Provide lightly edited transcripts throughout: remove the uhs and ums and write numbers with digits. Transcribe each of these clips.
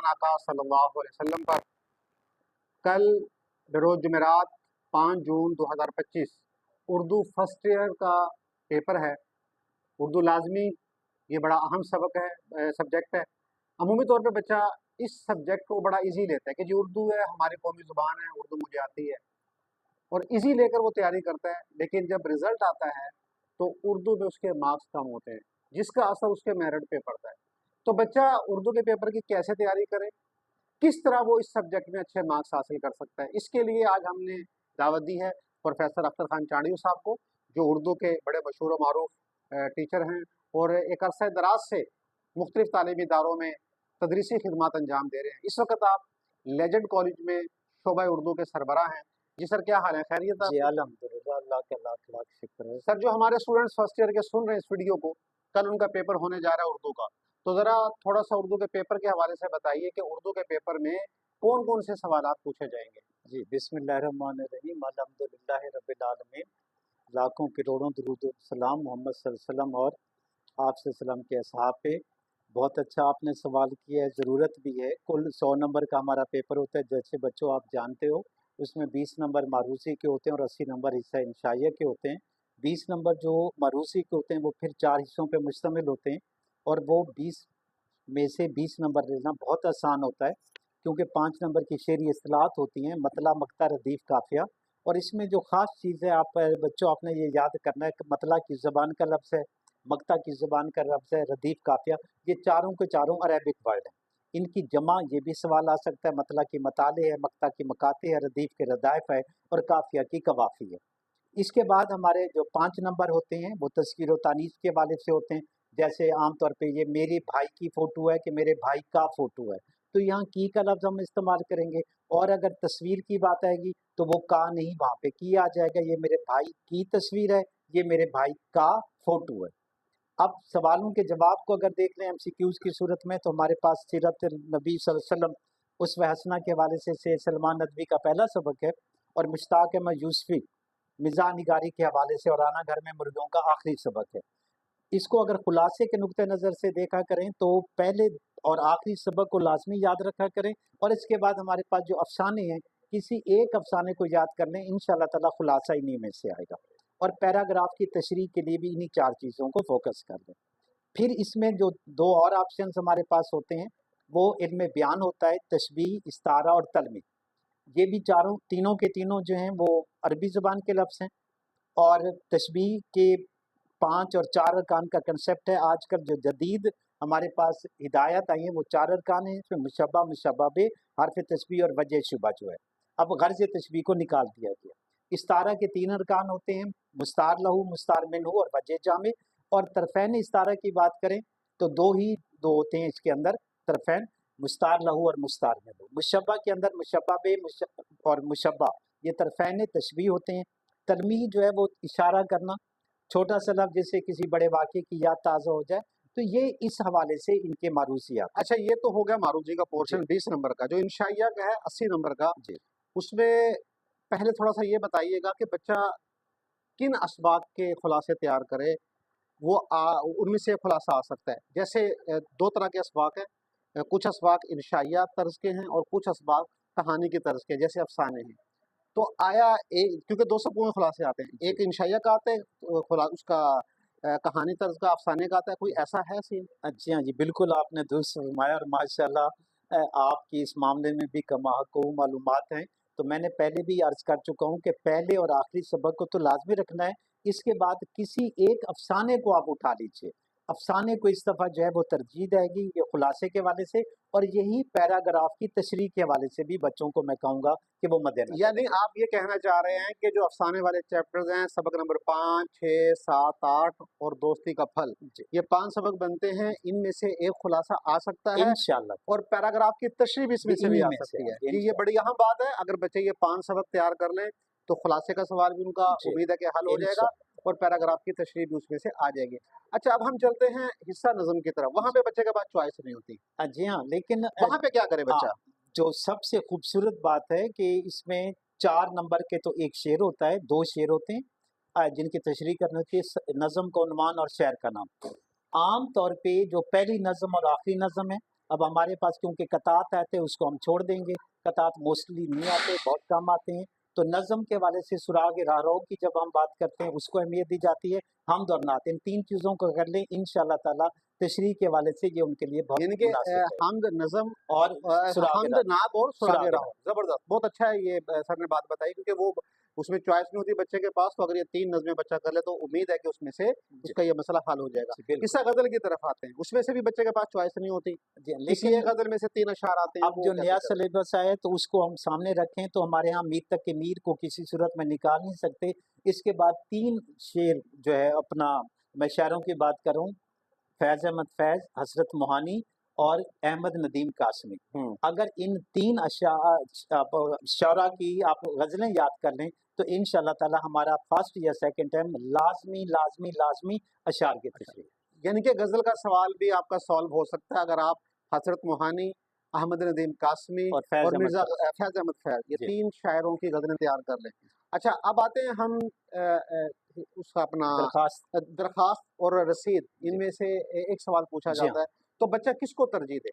मेहरबान आका सल्लल्लाहु अलैहि वसल्लम पर कल बरोज़ जुमेरात 5 जून 2025 उर्दू फर्स्ट ईयर का पेपर है। उर्दू लाजमी ये बड़ा अहम सबक है, सब्जेक्ट है। अमूमी तौर पे बच्चा इस सब्जेक्ट को बड़ा इजी लेता है कि जी उर्दू है, हमारी कौमी ज़ुबान है, उर्दू मुझे आती है, और इजी लेकर वो तैयारी करता है। लेकिन जब रिज़ल्ट आता है तो उर्दू में उसके मार्क्स कम होते हैं, जिसका असर उसके मेरिट पे पड़ता है। तो बच्चा उर्दू के पेपर की कैसे तैयारी करे, किस तरह वो इस सब्जेक्ट में अच्छे मार्क्स हासिल कर सकता है, इसके लिए आज हमने दावत दी है प्रोफेसर अख्तर खान चांडियो साहब को, जो उर्दू के बड़े मशहूर मारूफ टीचर हैं और एक अरसा दराज से मुख्तलिफ तालीमी इदारों में तदरीसी खिदमात अंजाम दे रहे हैं। इस वक्त आप लेजेंड कॉलेज में शोबा उर्दू के सरबराह हैं। जी सर, क्या हाल है? खैरियत? जी अल्हम्दुलिल्लाह, अल्लाह का लाख लाख शुक्र है। सर, जो हमारे स्टूडेंट्स फर्स्ट ईयर के सुन रहे हैं इस वीडियो को, कल उनका पेपर होने जा रहा है उर्दू का, तो ज़रा थोड़ा सा उर्दू के पेपर के हवाले से बताइए कि उर्दू के पेपर में कौन कौन से सवालात पूछे जाएंगे। जी बिस्मिल्लाहिर्रहमानिर्रहीम, अल्हम्दुलिल्लाहि रब्बिल आलमीन, लाखों करोड़ों दुरूद व सलाम मोहम्मद सल्लल्लाहु अलैहि वसल्लम और आपसे सलाम के असहाब पे। बहुत अच्छा आपने सवाल किया है, ज़रूरत भी है। कुल 100 नंबर का हमारा पेपर होता है, जैसे बच्चों आप जानते हो। उसमें 20 नंबर मारूसी के होते हैं और 80 नंबर हिस्सा इंशाइया के होते हैं। 20 नंबर जो मारूसी के होते हैं वो फिर 4 हिस्सों पे मुश्तमिल होते हैं, और वो 20 में से 20 नंबर लेना बहुत आसान होता है, क्योंकि 5 नंबर की शेरी इस्तिलाहत होती हैं, मतला, मक्ता, रदीफ, काफिया। और इसमें जो ख़ास चीज़ है, आप बच्चों आपने ये याद करना है कि मतला की ज़बान का लफ्ज़ है, मक्ता की ज़बान का लफ्ज़ है, रदीफ, काफिया, ये चारों के चारों अरेबिक वर्ड हैं। इनकी जमा ये भी सवाल आ सकता है, मतला की मताले है, मक्ता की मकाते है, रदीफ के रदाइफ है, और काफिया की कवाफ़ी है। इसके बाद हमारे जो 5 नंबर होते हैं वो तस्कीर व तानीस के वाले से होते हैं। जैसे आम तौर पे ये मेरे भाई की फ़ोटो है कि मेरे भाई का फ़ोटो है, तो यहाँ की का लफ्ज़ हम इस्तेमाल करेंगे। और अगर तस्वीर की बात आएगी तो वो का नहीं, वहाँ पे की आ जाएगा। ये मेरे भाई की तस्वीर है, ये मेरे भाई का फ़ोटो है। अब सवालों के जवाब को अगर देख लें एमसीक्यूज़ की सूरत में, तो हमारे पास सीरत नबी सल्लल्लाहु अलैहि वसल्लम उसवे हसना के हवाले से सलमान नदवी का पहला सबक है, और मुश्ताक अहमद यूसुफ़ी मिज़ाह निगारी के हवाले से और आना घर में मुर्गियों का आखिरी सबक है। इसको अगर खुलासे के नुक्ते नज़र से देखा करें तो पहले और आखिरी सबक को लाजमी याद रखा करें, और इसके बाद हमारे पास जो अफसाने हैं, किसी एक अफसाने को याद कर लें, इंशाअल्लाह ताला खुलासा इन्हीं में से आएगा। और पैराग्राफ की तशरीह के लिए भी इन्हीं 4 चीज़ों को फोकस कर लें। फिर इसमें जो 2 और ऑप्शंस हमारे पास होते हैं, वो इल्म बयान होता है, तशबीह, इस्तारा और तलमी। ये भी तीनों के तीनों जो हैं वो अरबी ज़ुबान के लफ्ज़ हैं। और तशबीह के 5 और 4 अरकान का कंसेप्ट है। आजकल जो जदीद हमारे पास हिदायत आई है वो 4 अरकान हैं। इसमें मुशब्बा, मुशब्बा बे, हर्फ तशबीह और वजह शुबा जो है, अब गर्ज़ तशबीह को निकाल दिया गया। इस्तारा के 3 अरकान होते हैं, मुस्तार लहू, मुस्तार मिन्हु और वजह जामे। और तरफ़ैन इस्तारा की बात करें तो दो होते हैं इसके अंदर, तरफ़ैन, मुस्तार लहू और मुस्तार मिन्हु। मुशब्बा के अंदर मुशब्बा बे और मुशब्बा, ये तरफ़ैन तशबीह होते हैं। तलमीह जो है वो इशारा करना, छोटा सा लफ्ज़ जिससे किसी बड़े वाक़े की याद ताज़ा हो जाए, तो ये इस हवाले से इनके मारूसियात। अच्छा, ये तो हो गया मारूजी का पोर्शन 20 नंबर का। जो इंशाइया का है 80 नंबर का, जी, उसमें पहले थोड़ा सा ये बताइएगा कि बच्चा किन असबाक के खुलासे तैयार करे, वो उनमें से खुलासा आ सकता है। जैसे 2 तरह के असबाक हैं, कुछ असबाक इंशाइया तर्ज के हैं और कुछ असबाक कहानी की तर्ज के, जैसे अफसाने हैं। तो आया क्योंकि 2 सबकों में खुलासे आते हैं, एक इंशाइया का आता है, उसका कहानी तर्ज का, अफसाने का आता है, कोई ऐसा है सीन? जी हाँ जी, बिल्कुल आपने दुरुस्त फरमाया, और माशाअल्लाह आपकी इस मामले में भी कमाको मालूमात हैं। तो मैंने पहले भी अर्ज़ कर चुका हूँ कि पहले और आखिरी सबक को तो लाज़मी रखना है। इसके बाद किसी एक अफसाने को आप उठा लीजिए। अफसाने को इस दफ़ा जो है वो तरजीह रहेगी ये खुलासे के हवाले से, और यही पैराग्राफ की तशरीह के हवाले से भी बच्चों को मैं कहूँगा कि वो मद्देनज़र। यानी आप ये कहना चाह रहे हैं कि जो अफसाने वाले चैप्टर्स हैं, सबक नंबर 5, 6, 7, 8 और दोस्ती का फल, ये 5 सबक बनते हैं, इनमें से एक खुलासा आ सकता है इंशाअल्लाह, और पैराग्राफ की तशरीह भी इसमें से भी आ सकती है। जी, ये बड़ी अहम बात है। अगर बच्चे ये 5 सबक तैयार कर लें तो खुलासे का सवाल भी उनका उम्मीद है कि हल हो जाएगा और पैराग्राफ की तशरीह भी उसमें से आ जाएगी। अच्छा, अब हम चलते हैं हिस्सा नज़म की तरफ। वहाँ पे बच्चे के पास चॉइस नहीं होती। जी हाँ, लेकिन वहाँ पे क्या करे बच्चा? जो सबसे खूबसूरत बात है कि इसमें 4 नंबर के तो एक शेर होता है, 2 शेर होते हैं जिनकी तशरीह करनी होती है, नज़म का उन्वान और शेर का नाम। आम तौर पे जो पहली नज़म और आखिरी नज़म है, اب ہمارے پاس کیونکہ قطعات آتے ہیں اس کو ہم چھوڑ دیں گے، قطعات موسٹلی نہیں آتے، بہت کم آتے ہیں، تو نظم کے والے سے سراغ راہرو کی جب ہم بات کرتے ہیں اس کو اہمیت دی جاتی ہے، حمد اور نعت، ان تین چیزوں کو کر لیں انشاءاللہ تعالیٰ تشریح کے والے سے یہ ان کے لیے بہت یعنی کہ مناسب ہے حمد نظم اور سراغ حمد راہ نعت اور سراغ سراغ راہو، زبردست، بہت اچھا ہے یہ سر نے بات بتائی، کیونکہ وہ اس میں چوائس نہیں ہوتی بچے کے پاس، تو اگر یہ تین نظمیں بچہ کر لے تو امید ہے کہ اس میں سے اس کا یہ مسئلہ حل ہو جائے گا۔ جی بالکل قصہ غزل کی طرف آتے ہیں، اس میں سے بھی بچے کے پاس چوائس نہیں ہوتی، جی، کسی لیکن ایک غزل میں سے تین اشعار آتے ہیں، اب وہ جو کیسے نیا کریں؟ سلیبس آئے تو اس کو ہم سامنے رکھیں تو ہمارے ہاں میر تک کے میر کو کسی صورت میں نکال نہیں سکتے، اس کے بعد تین شعر جو ہے اپنا، میں شاعروں کی بات کروں، فیض احمد فیض، حسرت موہانی اور احمد ندیم قاسمی، اگر ان تین شعراء کی آپ غزلیں یاد کر لیں تو انشاءاللہ تعالی ہمارا فرسٹ یا سیکنڈ ٹائم لازمی لازمی لازمی اشعار کی تشریح۔ یعنی کہ غزل کا سوال بھی آپ کا سالو ہو سکتا ہے اگر آپ حضرت موہانی، احمد ندیم قاسمی اور فیض اور احمد مرزا فیض فیض احمد فیض، یہ جی تین شاعروں کی غزلیں تیار کر لیں۔ اچھا اب آتے ہیں ہم اس کا اپنا درخواست درخواست اور رسید، ان جی میں سے ایک سوال پوچھا جی ہاں، جاتا ہے تو بچہ کس کو ترجیح دے؟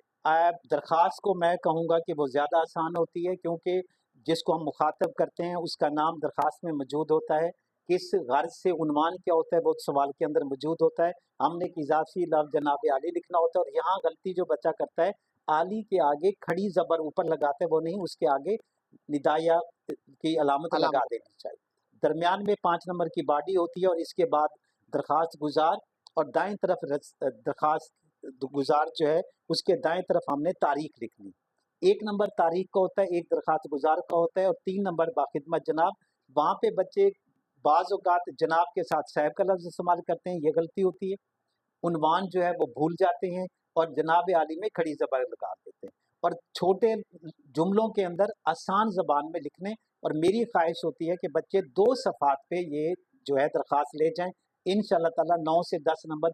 درخواست کو میں کہوں گا کہ وہ زیادہ آسان ہوتی ہے، کیونکہ جس کو ہم مخاطب کرتے ہیں اس کا نام درخواست میں موجود ہوتا ہے، کس غرض سے عنوان کیا ہوتا ہے وہ سوال کے اندر موجود ہوتا ہے، ہم نے ایک اضافی لفظ جناب عالی لکھنا ہوتا ہے، اور یہاں غلطی جو بچہ کرتا ہے عالی کے آگے کھڑی زبر اوپر لگاتا ہے، وہ نہیں، اس کے آگے ندایا کی علامت لگا دینی چاہیے۔ درمیان میں 5 نمبر کی باڈی ہوتی ہے اور اس کے بعد درخواست گزار، اور دائیں طرف درخواست گزار جو ہے اس کے دائیں طرف ہم نے تاریخ لکھنی، 1 نمبر تاریخ کا ہوتا ہے، 1 درخواست گزار کا ہوتا ہے، اور 3 نمبر باخدمت جناب۔ وہاں پہ بچے بعض اوقات جناب کے ساتھ صاحب کا لفظ استعمال کرتے ہیں، یہ غلطی ہوتی ہے، عنوان جو ہے وہ بھول جاتے ہیں اور جناب عالی میں کھڑی زبر لگا دیتے ہیں، اور چھوٹے جملوں کے اندر آسان زبان میں لکھنے، اور میری خواہش ہوتی ہے کہ بچے 2 صفحات پہ یہ جو ہے درخواست لے جائیں، انشاءاللہ تعالی 9 سے 10 نمبر